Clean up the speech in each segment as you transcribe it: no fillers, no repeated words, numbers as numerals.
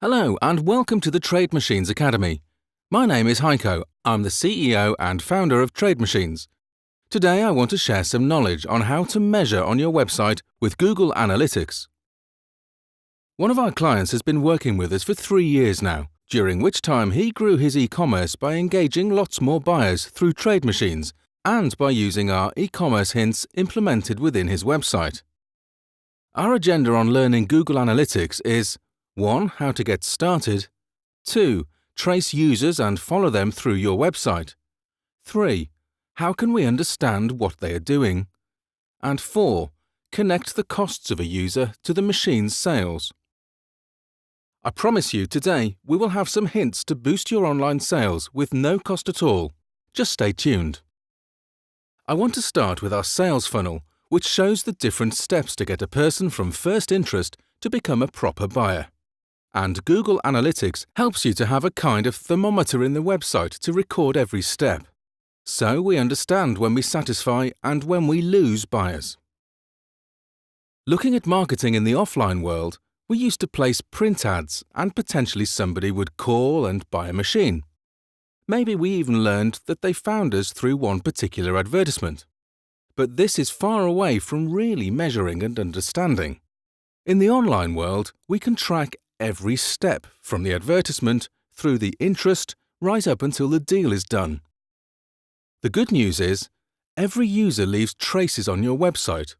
Hello and welcome to the TradeMachines Academy. My name is Heico. I'm the CEO and founder of TradeMachines. Today I want to share some knowledge on how to measure on your website with Google Analytics. One of our clients has been working with us for 3 years now, during which time he grew his e-commerce by engaging lots more buyers through TradeMachines and by using our e-commerce hints implemented within his website. Our agenda on learning Google Analytics is 1. How to get started. 2. Trace users and follow them through your website. 3. How can we understand what they are doing? And 4. Connect the costs of a user to the machine's sales. I promise you today we will have some hints to boost your online sales with no cost at all. Just stay tuned. I want to start with our sales funnel, which shows the different steps to get a person from first interest to become a proper buyer. And Google Analytics helps you to have a kind of thermometer in the website to record every step. So we understand when we satisfy and when we lose buyers. Looking at marketing in the offline world, we used to place print ads and potentially somebody would call and buy a machine. Maybe we even learned that they found us through one particular advertisement. But this is far away from really measuring and understanding. In the online world, we can track every step from the advertisement through the interest right up until the deal is done. The good news is, every user leaves traces on your website.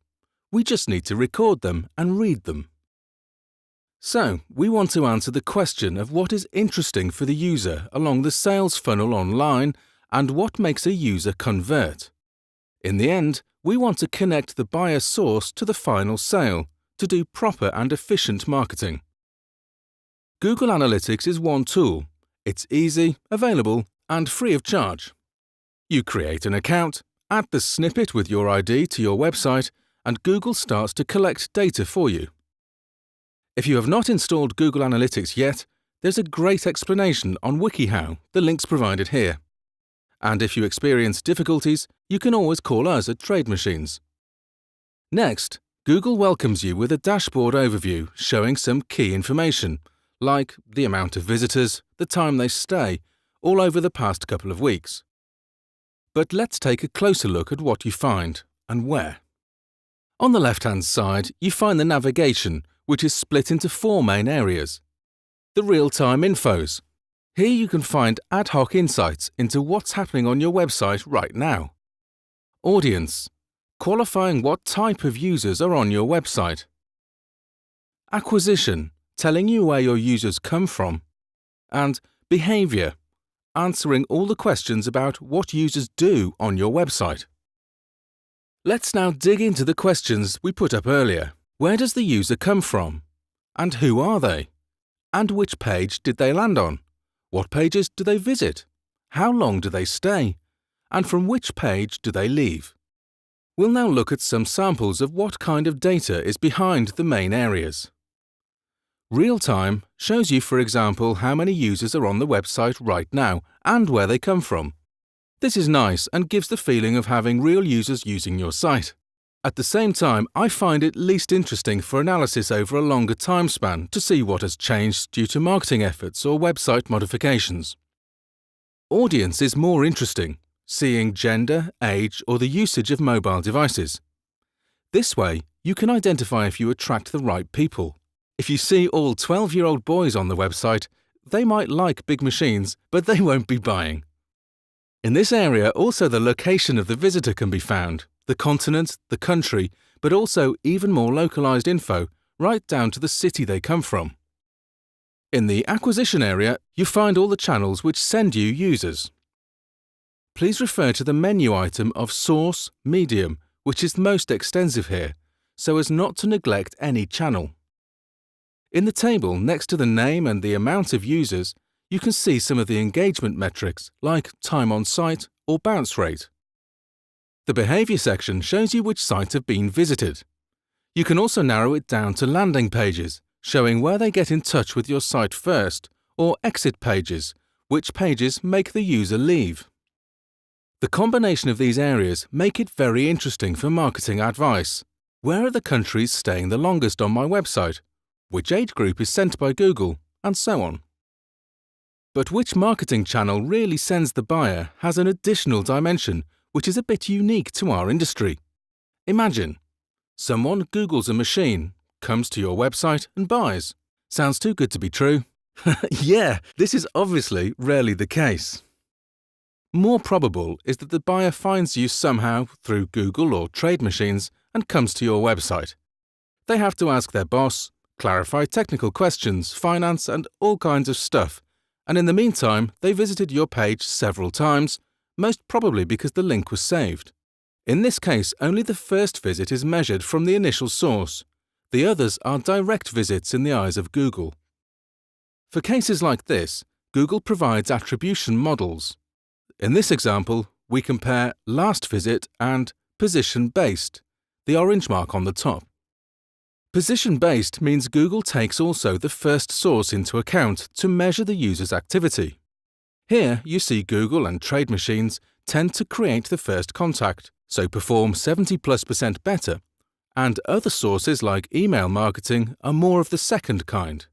We just need to record them and read them. So, we want to answer the question of what is interesting for the user along the sales funnel online and what makes a user convert. In the end, we want to connect the buyer source to the final sale to do proper and efficient marketing. Google Analytics is one tool. It's easy, available, and free of charge. You create an account, add the snippet with your ID to your website, and Google starts to collect data for you. If you have not installed Google Analytics yet, there's a great explanation on WikiHow, the links provided here. And if you experience difficulties, you can always call us at TradeMachines. Next, Google welcomes you with a dashboard overview showing some key information, like the amount of visitors, the time they stay, all over the past couple of weeks. But let's take a closer look at what you find and where. On the left-hand side, you find the navigation, which is split into 4 main areas. The real-time infos. Here you can find ad hoc insights into what's happening on your website right now. Audience. Qualifying what type of users are on your website. Acquisition. Telling you where your users come from. And behavior. Answering all the questions about what users do on your website. Let's now dig into the questions we put up earlier. Where does the user come from? And who are they? And which page did they land on? What pages do they visit? How long do they stay? And from which page do they leave? We'll now look at some samples of what kind of data is behind the main areas. Real-time shows you, for example, how many users are on the website right now and where they come from. This is nice and gives the feeling of having real users using your site. At the same time, I find it least interesting for analysis over a longer time span to see what has changed due to marketing efforts or website modifications. Audience is more interesting, seeing gender, age, or the usage of mobile devices. This way, you can identify if you attract the right people. If you see all 12-year-old boys on the website, they might like big machines, but they won't be buying. In this area, also the location of the visitor can be found, the continent, the country, but also even more localized info, right down to the city they come from. In the acquisition area, you find all the channels which send you users. Please refer to the menu item of Source, Medium, which is most extensive here, so as not to neglect any channel. In the table next to the name and the amount of users, you can see some of the engagement metrics like time on site or bounce rate. The behavior section shows you which sites have been visited. You can also narrow it down to landing pages, showing where they get in touch with your site first, or exit pages, which pages make the user leave. The combination of these areas make it very interesting for marketing advice. Where are the countries staying the longest on my website? Which age group is sent by Google? and so on. But which marketing channel really sends the buyer has an additional dimension which is a bit unique to our industry. Imagine, someone Googles a machine, comes to your website and buys. Sounds too good to be true. Yeah, this is obviously rarely the case. More probable is that the buyer finds you somehow through Google or TradeMachines and comes to your website. They have to ask their boss, clarify technical questions, finance, and all kinds of stuff, and in the meantime they visited your page several times, most probably because the link was saved. In this case, only the first visit is measured from the initial source. The others are direct visits in the eyes of Google. For cases like this, Google provides attribution models. In this example, we compare last visit and position-based, the orange mark on the top. Position-based means Google takes also the first source into account to measure the user's activity. Here you see Google and TradeMachines tend to create the first contact, so perform 70+% better, and other sources like email marketing are more of the second kind.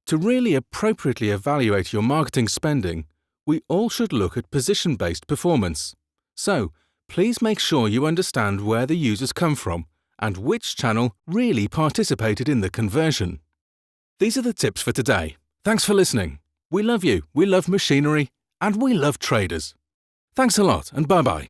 To really appropriately evaluate your marketing spending, we all should look at position-based performance. So, please make sure you understand where the users come from and which channel really participated in the conversion. These are the tips for today. Thanks for listening. We love you, we love machinery, and we love traders. Thanks a lot, and bye-bye.